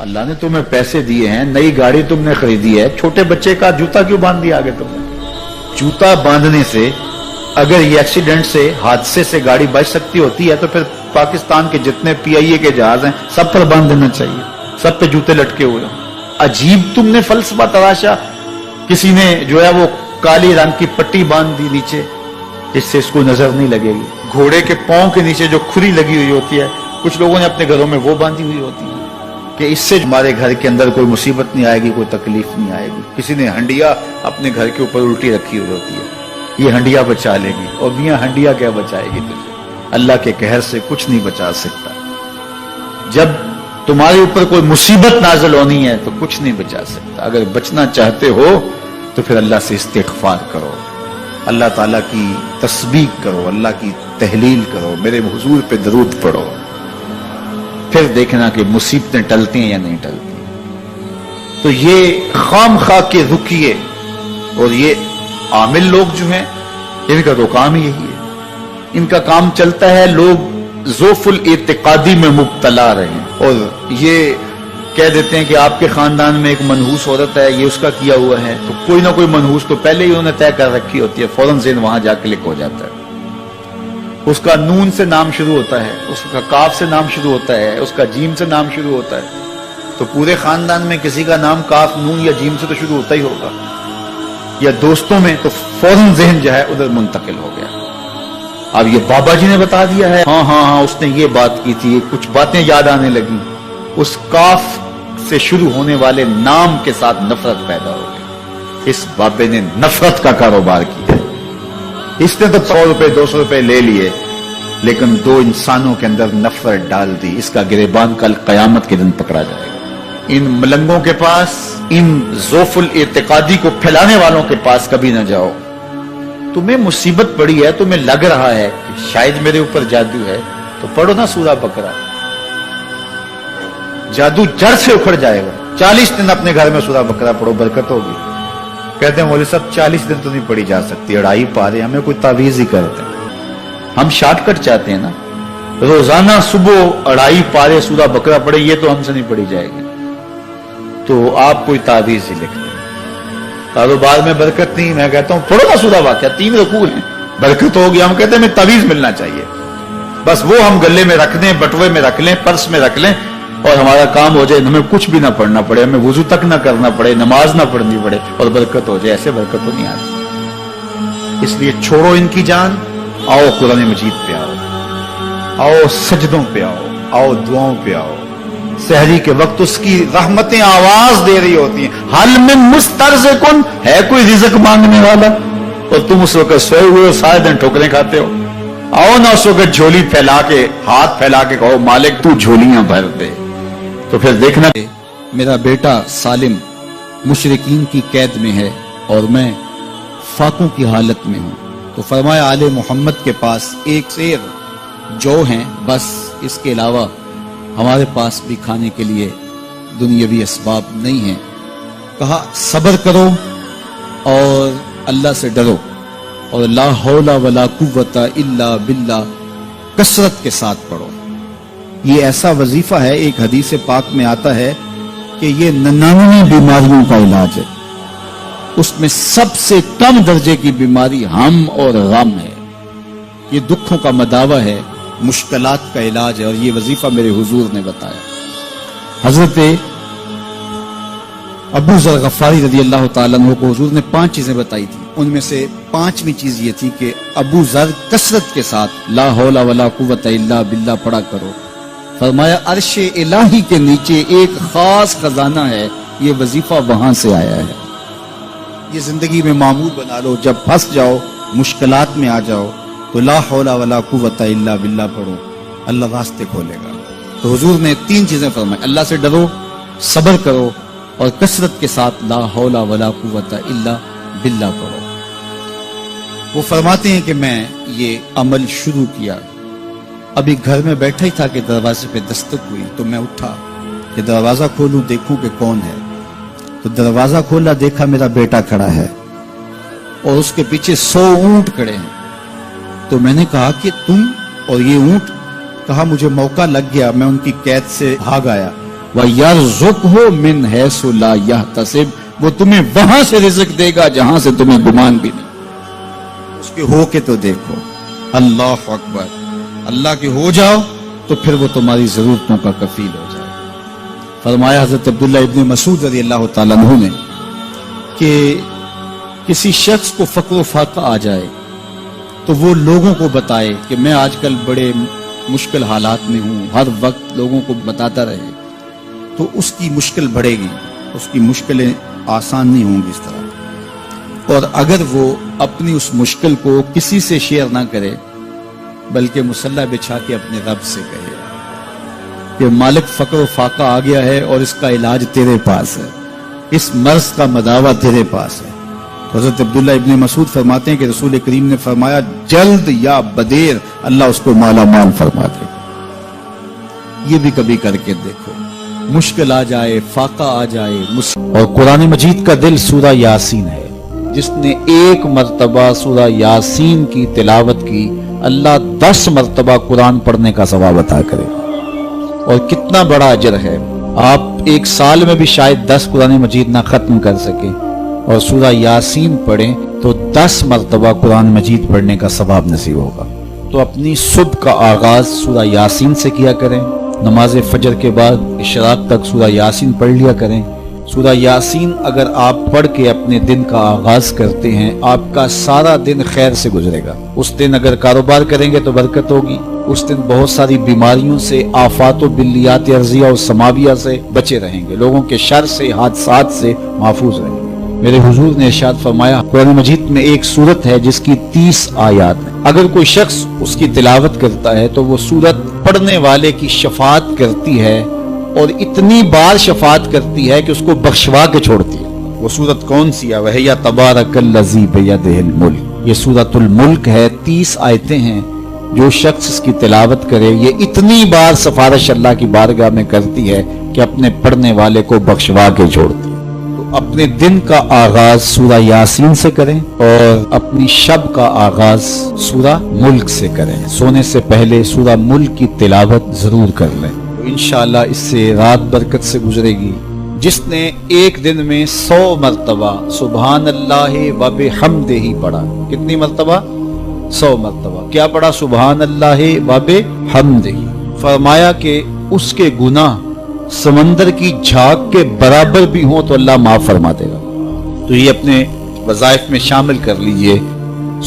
اللہ نے تمہیں پیسے دیے ہیں, نئی گاڑی تم نے خریدی ہے, چھوٹے بچے کا جوتا کیوں باندھ دیا آگے تم نے؟ جوتا باندھنے سے اگر یہ ایکسیڈنٹ سے, حادثے سے گاڑی بچ سکتی ہوتی ہے تو پھر پاکستان کے جتنے پی آئی اے کے جہاز ہیں سب پر باندھ دینا چاہیے, سب پہ جوتے لٹکے ہوئے ہوں. عجیب تم نے فلسفہ تراشا. کسی نے جو ہے وہ کالی رنگ کی پٹی باندھ دی نیچے جس سے اس کو نظر نہیں لگے گی. گھوڑے کے پاؤں کے نیچے جو کھری لگی ہوئی ہوتی ہے, کچھ لوگوں نے اپنے گھروں میں وہ باندھی ہوئی ہوتی ہے کہ اس سے ہمارے گھر کے اندر کوئی مصیبت نہیں آئے گی, کوئی تکلیف نہیں آئے گی. کسی نے ہنڈیا اپنے گھر کے اوپر الٹی رکھی ہوئی ہوتی ہے, یہ ہنڈیا بچا لے گی. اور میاں ہنڈیا کیا بچائے گی تجھے؟ اللہ کے قہر سے کچھ نہیں بچا سکتا. جب تمہارے اوپر کوئی مصیبت نازل ہونی ہے تو کچھ نہیں بچا سکتا. اگر بچنا چاہتے ہو تو پھر اللہ سے استغفار کرو, اللہ تعالیٰ کی تسبیح کرو, اللہ کی تحلیل کرو, میرے حضور پہ درود پڑھو, پھر دیکھنا کہ مصیبتیں ٹلتی ہیں یا نہیں ٹلتی. تو یہ خام خواہ کے رکیے اور یہ عامل لوگ جو ہیں ان کا تو کام ہی یہی ہے. ان کا کام چلتا ہے لوگ ذوف الاعتقادی میں مبتلا رہے ہیں اور یہ کہہ دیتے ہیں کہ آپ کے خاندان میں ایک منحوس عورت ہے, یہ اس کا کیا ہوا ہے, تو کوئی نہ کوئی منحوس تو پہلے ہی انہوں نے طے کر رکھی ہوتی ہے, فوراً ذہن وہاں جا کلک ہو جاتا ہے. اس کا نون سے نام شروع ہوتا ہے, اس کا کاف سے نام شروع ہوتا ہے, اس کا جیم سے نام شروع ہوتا ہے, تو پورے خاندان میں کسی کا نام کاف, نون یا جیم سے تو شروع ہوتا ہی ہوگا, یا دوستوں میں, تو فوراً ذہن جو ہے ادھر منتقل ہو گیا. اب یہ بابا جی نے بتا دیا ہے, ہاں ہاں ہاں اس نے یہ بات کی تھی, کچھ باتیں یاد آنے لگی. اس کاف سے شروع ہونے والے نام کے ساتھ نفرت پیدا ہو گئی. اس بابے نے نفرت کا کاروبار کیا. اس نے تو 100 روپے 200 روپے لے لیے, لیکن دو انسانوں کے اندر نفرت ڈال دی. اس کا گریبان کل قیامت کے دن پکڑا جائے گا. ان ملنگوں کے پاس, ان ذوف الاعتقادی کو پھیلانے والوں کے پاس کبھی نہ جاؤ. تمہیں مصیبت پڑی ہے, تمہیں لگ رہا ہے کہ شاید میرے اوپر جادو ہے, تو پڑھو نا سورہ بقرہ, جادو جڑ سے اکھڑ جائے گا. 40 دن اپنے گھر میں سورہ بقرہ پڑھو, برکت ہوگی. کہتے ہیں مولوی صاحب 40 دن تو نہیں پڑھی جا سکتی, 2.5 پارے, ہمیں کوئی تعویذ ہی کرتے ہیں. ہم شارٹ کٹ چاہتے ہیں نا, روزانہ صبح 2.5 پارے سورہ بقرہ پڑھے, یہ تو ہم سے نہیں پڑھی جائے گی. تو آپ کوئی تعویذ ہی لکھ دیں. کاروبار میں برکت نہیں, میں کہتا ہوں پڑھو نا سورہ واقعہ, 3 رکوع ہیں, برکت ہوگی. ہم کہتے ہیں ہمیں تعویذ ملنا چاہیے, بس وہ ہم گلے میں رکھ دیں, بٹوے میں رکھ لیں, پرس میں رکھ لیں, اور ہمارا کام ہو جائے, ہمیں کچھ بھی نہ پڑھنا پڑے, ہمیں وضو تک نہ کرنا پڑے, نماز نہ پڑھنی پڑے, اور برکت ہو جائے. ایسے برکت تو نہیں آتی. اس لیے چھوڑو ان کی جان, آؤ قرآن مجید پہ آؤ, آؤ سجدوں پہ آؤ, آؤ دعاؤں پہ آؤ. سحری کے وقت اس کی رحمتیں آواز دے رہی ہوتی ہیں, حل من مسترزقن, ہے کوئی رزق مانگنے والا, اور تم اس وقت سوئے ہوئے ہو, سارے دن ٹھوکریں کھاتے ہو. آؤ نہ اس وقت جھولی پھیلا کے, ہاتھ پھیلا کے کہو مالک تو جھولیاں بھر دے. تو پھر دیکھنا, میرا بیٹا سالم مشرکین کی قید میں ہے اور میں فاقوں کی حالت میں ہوں. تو فرمایا آل محمد کے پاس ایک سیر جو ہیں, بس اس کے علاوہ ہمارے پاس بھی کھانے کے لیے دنیاوی اسباب نہیں ہیں. کہا صبر کرو اور اللہ سے ڈرو, اور لا حول ولا قوت الا باللہ کثرت کے ساتھ پڑھو. یہ ایسا وظیفہ ہے, ایک حدیث پاک میں آتا ہے کہ یہ 99 بیماریوں کا علاج ہے. اس میں سب سے کم درجے کی بیماری ہم اور غم ہے. یہ دکھوں کا مداوع ہے, مشکلات کا علاج ہے, اور یہ وظیفہ میرے حضور نے بتایا. حضرت ابو ذر غفاری رضی اللہ تعالیٰ عنہ کو حضور نے 5 چیزیں بتائی تھی. ان میں سے 5ویں چیز یہ تھی کہ ابو ذر کثرت کے ساتھ لا حول ولا قوت الا باللہ پڑھا کرو. فرمایا عرش الہی کے نیچے ایک خاص خزانہ ہے, یہ وظیفہ وہاں سے آیا ہے. یہ زندگی میں معمول بنا لو, جب پھنس جاؤ, مشکلات میں آ جاؤ, تو لا حول ولا قوت الا باللہ پڑھو, اللہ راستے کھولے گا. تو حضور نے 3 چیزیں فرمائی, اللہ سے ڈرو, صبر کرو, اور کثرت کے ساتھ لا حول ولا قوت الا باللہ پڑھو. وہ فرماتے ہیں کہ میں یہ عمل شروع کیا, ابھی گھر میں بیٹھا ہی تھا کہ دروازے پہ دستک ہوئی, تو میں اٹھا کہ دروازہ کھولوں دیکھوں کہ کون ہے. تو دروازہ کھولا, دیکھا میرا بیٹا کھڑا ہے اور اس کے پیچھے 100 اونٹ کھڑے ہیں. تو میں نے کہا کہ تم اور یہ اونٹ؟ کہا مجھے موقع لگ گیا, میں ان کی قید سے بھاگ آیا. وَيَرْزُقْهُ مِنْ حَيْثُ لَا يَحْتَسِبُ، وہ تمہیں وہاں سے رزق دے گا جہاں سے تمہیں گمان بھی نہیں۔ اس کے ہو کے تو دیکھو، اللہ اکبر، اللہ کے ہو جاؤ تو پھر وہ تمہاری ضرورتوں کا کفیل ہو جائے۔ فرمایا حضرت عبداللہ ابن مسعود رضی اللہ تعالیٰ عنہ نے کہ کسی شخص کو فقر و فاقہ آ جائے تو وہ لوگوں کو بتائے کہ میں آج کل بڑے مشکل حالات میں ہوں، ہر وقت لوگوں کو بتاتا رہے تو اس کی مشکل بڑھے گی، اس کی مشکلیں آسان نہیں ہوں گی اس طرح۔ اور اگر وہ اپنی اس مشکل کو کسی سے شیئر نہ کرے بلکہ مصلی بچھا کے اپنے رب سے کہے کہ مالک فقر و فاقہ آ گیا ہے اور اس کا علاج تیرے پاس ہے، اس مرض کا مداوع تیرے پاس ہے۔ تو حضرت عبداللہ ابن مسعود فرماتے ہیں کہ رسول کریم نے فرمایا جلد یا بدیر اللہ اس کو مالا مال فرما دے۔ یہ بھی کبھی کر کے دیکھو، مشکل آ جائے، فاقہ آ جائے۔ اور قرآن مجید کا دل سورہ یاسین ہے، جس نے ایک مرتبہ سورہ یاسین کی تلاوت کی اللہ 10 مرتبہ قرآن پڑھنے کا ثواب عطا کرے۔ اور کتنا بڑا اجر ہے، آپ ایک سال میں بھی شاید 10 قرآن مجید نہ ختم کر سکیں اور سورہ یاسین پڑھیں تو 10 مرتبہ قرآن مجید پڑھنے کا ثواب نصیب ہوگا۔ تو اپنی صبح کا آغاز سورہ یاسین سے کیا کریں، نماز فجر کے بعد اشراق تک سورہ یاسین پڑھ لیا کریں۔ سورہ یاسین اگر آپ پڑھ کے اپنے دن کا آغاز کرتے ہیں آپ کا سارا دن خیر سے گزرے گا۔ اس دن اگر کاروبار کریں گے تو برکت ہوگی، اس دن بہت ساری بیماریوں سے، آفات و بلیات ارضیہ اور سماویہ سے بچے رہیں گے، لوگوں کے شر سے، حادثات سے محفوظ رہیں گے۔ میرے حضور نے ارشاد فرمایا قرآن مجید میں ایک سورت ہے جس کی 30 آیات ہیں، اگر کوئی شخص اس کی تلاوت کرتا ہے تو وہ سورت پڑھنے والے کی شفاعت کرتی ہے اور اتنی بار شفاعت کرتی ہے کہ اس کو بخشوا کے چھوڑتی ہے۔ وہ سورت کون سی ہے؟ وَهِيَ تَبَارَكَ الَّذِي بِيَدِهِ الْمُلْكُ، یہ سورۃ الملک ہے، 30 آیتیں ہیں۔ جو شخص اس کی تلاوت کرے یہ اتنی بار سفارش اللہ کی بارگاہ میں کرتی ہے کہ اپنے پڑھنے والے کو بخشوا کے چھوڑتی ہے۔ تو اپنے دن کا آغاز سورہ یاسین سے کریں اور اپنی شب کا آغاز سورہ ملک سے کریں۔ سونے سے پہلے سورہ ملک کی تلاوت ضرور کر لیں، انشاءاللہ اس سے رات برکت سے گزرے گی۔ جس نے ایک دن میں 100 مرتبہ سبحان اللہ و بحمدہ پڑھا، کتنی مرتبہ؟ 100 مرتبہ کیا پڑھا؟ سبحان اللہ و بحمدہ۔ فرمایا کہ اس کے گناہ سمندر کی جھاگ کے برابر بھی ہوں تو اللہ معاف فرما دے گا۔ تو یہ اپنے وظائف میں شامل کر لیجئے،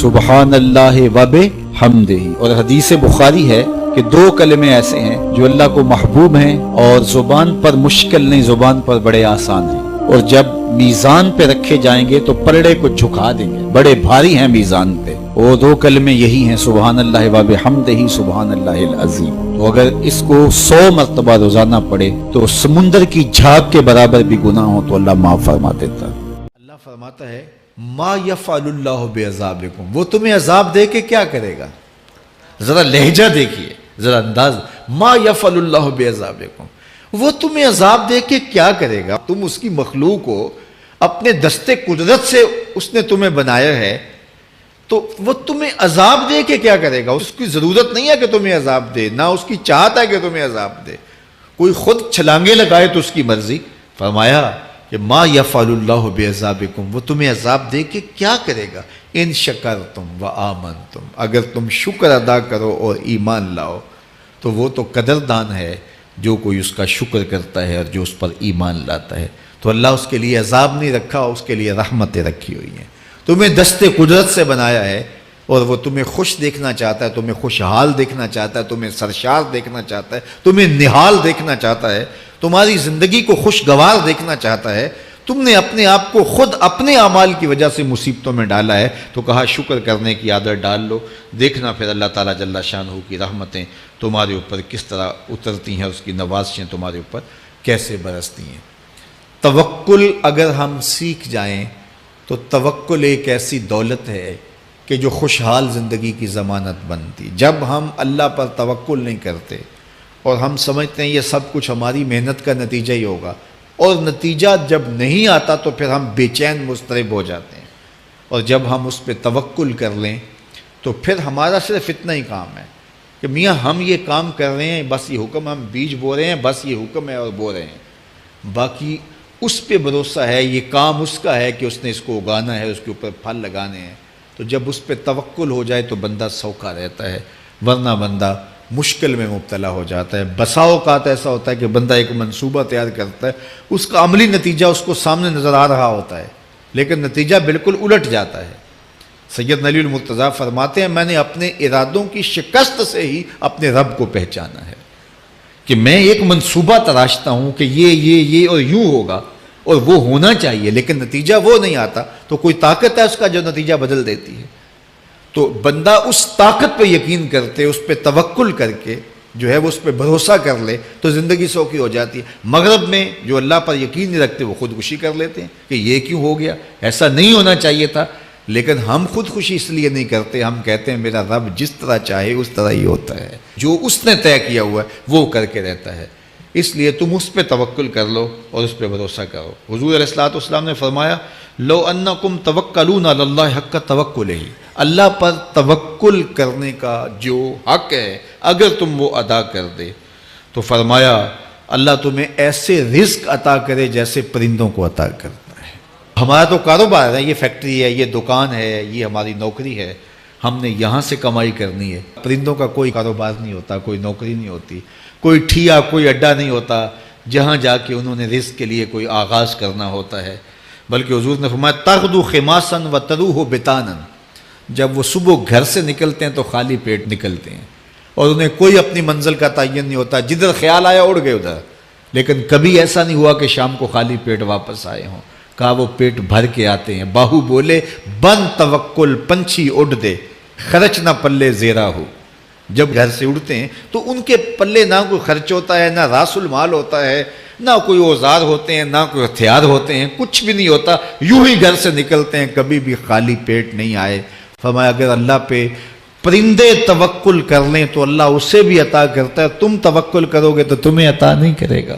سبحان اللہ و بحمدہ۔ اور حدیث بخاری ہے کہ 2 کلمے ایسے ہیں جو اللہ کو محبوب ہیں اور زبان پر مشکل نہیں، زبان پر بڑے آسان ہیں، اور جب میزان پہ رکھے جائیں گے تو پلڑے کو جھکا دیں گے، بڑے بھاری ہیں میزان پہ۔ وہ 2 کلمے یہی ہیں، سبحان اللہ و بحمدہ، سبحان اللہ العظیم۔ تو اگر اس کو 100 مرتبہ روزانہ پڑھے تو سمندر کی جھاگ کے برابر بھی گناہ ہو تو اللہ معاف فرما دیتا ہے۔ اللہ فرماتا ہے ما یفعل اللہ بعذابکم، وہ تمہیں عذاب دے کے کیا کرے گا؟ ذرا لہجہ دیکھیے، ذرا انداز، ما یفعل اللہ بعذابکم، وہ تمہیں عذاب دے کے کیا کرے گا؟ تم اس کی مخلوق ہو، اپنے دستے قدرت سے اس نے تمہیں بنایا ہے، تو وہ تمہیں عذاب دے کے کیا کرے گا؟ اس کی ضرورت نہیں ہے کہ تمہیں عذاب دے، نہ اس کی چاہت ہے کہ تمہیں عذاب دے، کوئی خود چھلانگے لگائے تو اس کی مرضی۔ فرمایا کہ ما یفعل اللہ بعذابکم، وہ تمہیں عذاب دے کے کیا کرے گا؟ ان شکرتم و آمنتم، اگر تم شکر ادا کرو اور ایمان لاؤ تو وہ تو قدردان ہے جو کوئی اس کا شکر کرتا ہے اور جو اس پر ایمان لاتا ہے۔ تو اللہ اس کے لیے عذاب نہیں رکھا، اس کے لیے رحمتیں رکھی ہوئی ہیں۔ تمہیں دستے قدرت سے بنایا ہے اور وہ تمہیں خوش دیکھنا چاہتا ہے، تمہیں خوشحال دیکھنا چاہتا ہے، تمہیں سرشار دیکھنا چاہتا ہے، تمہیں نہال دیکھنا چاہتا ہے، تمہاری زندگی کو خوشگوار دیکھنا چاہتا ہے۔ تم نے اپنے آپ کو خود اپنے اعمال کی وجہ سے مصیبتوں میں ڈالا ہے، تو کہا شکر کرنے کی عادت ڈال لو، دیکھنا پھر اللہ تعالیٰ جل شانہ کی رحمتیں تمہارے اوپر کس طرح اترتی ہیں، اس کی نوازشیں تمہارے اوپر کیسے برستی ہیں۔ توکل اگر ہم سیکھ جائیں تو توکل ایک ایسی دولت ہے کہ جو خوشحال زندگی کی ضمانت بنتی۔ جب ہم اللہ پر توکل نہیں کرتے اور ہم سمجھتے ہیں یہ سب کچھ ہماری محنت کا نتیجہ ہی ہوگا، اور نتیجہ جب نہیں آتا تو پھر ہم بے چین مضطرب ہو جاتے ہیں، اور جب ہم اس پہ توکل کر لیں تو پھر ہمارا صرف اتنا ہی کام ہے کہ میاں ہم یہ کام کر رہے ہیں، بس یہ حکم، ہم بیج بو رہے ہیں، بس یہ حکم ہے اور بو رہے ہیں، باقی اس پہ بھروسہ ہے، یہ کام اس کا ہے کہ اس نے اس کو اگانا ہے، اس کے اوپر پھل لگانے ہیں۔ تو جب اس پہ توکل ہو جائے تو بندہ سوکھا رہتا ہے، ورنہ بندہ مشکل میں مبتلا ہو جاتا ہے۔ بسا اوقات ایسا ہوتا ہے کہ بندہ ایک منصوبہ تیار کرتا ہے، اس کا عملی نتیجہ اس کو سامنے نظر آ رہا ہوتا ہے، لیکن نتیجہ بالکل الٹ جاتا ہے۔ سید علی المرتضیٰ فرماتے ہیں میں نے اپنے ارادوں کی شکست سے ہی اپنے رب کو پہچانا ہے، کہ میں ایک منصوبہ تراشتا ہوں کہ یہ اور یوں ہوگا اور وہ ہونا چاہیے، لیکن نتیجہ وہ نہیں آتا، تو کوئی طاقت ہے اس کا جو نتیجہ بدل دیتی ہے۔ تو بندہ اس طاقت پہ یقین کرتے، اس پہ توکل کر کے جو ہے وہ اس پہ بھروسہ کر لے تو زندگی سوکھی ہو جاتی ہے۔ مغرب میں جو اللہ پر یقین نہیں رکھتے وہ خودکشی کر لیتے ہیں کہ یہ کیوں ہو گیا، ایسا نہیں ہونا چاہیے تھا، لیکن ہم خودکشی اس لیے نہیں کرتے، ہم کہتے ہیں میرا رب جس طرح چاہے اس طرح ہی ہوتا ہے، جو اس نے طے کیا ہوا ہے وہ کر کے رہتا ہے، اس لیے تم اس پہ توکل کر لو اور اس پہ بھروسہ کرو۔ حضور علیہ الصلوۃ والسلام نے فرمایا لو انکم توکلون علی اللہ حق توکلہ، اللہ پر توکل کرنے کا جو حق ہے اگر تم وہ ادا کر دے تو فرمایا اللہ تمہیں ایسے رزق عطا کرے جیسے پرندوں کو عطا کرتا ہے۔ ہمارا تو کاروبار ہے، یہ فیکٹری ہے، یہ دکان ہے، یہ ہماری نوکری ہے، ہم نے یہاں سے کمائی کرنی ہے۔ پرندوں کا کوئی کاروبار نہیں ہوتا، کوئی نوکری نہیں ہوتی، کوئی ٹھیا، کوئی اڈا نہیں ہوتا جہاں جا کے انہوں نے رزق کے لیے کوئی آغاز کرنا ہوتا ہے، بلکہ حضور نے فرمایا تغدو خماسا وتروح بطانا، جب وہ صبح گھر سے نکلتے ہیں تو خالی پیٹ نکلتے ہیں اور انہیں کوئی اپنی منزل کا تعین نہیں ہوتا، جدھر خیال آیا اڑ گئے ادھر، لیکن کبھی ایسا نہیں ہوا کہ شام کو خالی پیٹ واپس آئے ہوں، کہا وہ پیٹ بھر کے آتے ہیں۔ باہو بولے بن توکل پنچھی اڑ دے، خرچ نہ پلے زیرا ہو، جب گھر سے اڑتے ہیں تو ان کے پلے نہ کوئی خرچ ہوتا ہے، نہ راس المال ہوتا ہے، نہ کوئی اوزار ہوتے ہیں، نہ کوئی ہتھیار ہوتے ہیں، کچھ بھی نہیں ہوتا، یوں ہی گھر سے نکلتے ہیں، کبھی بھی خالی پیٹ نہیں آئے۔ فرمایا اگر اللہ پہ پرندے توکل کر لیں تو اللہ اسے بھی عطا کرتا ہے، تم توکل کرو گے تو تمہیں عطا نہیں کرے گا۔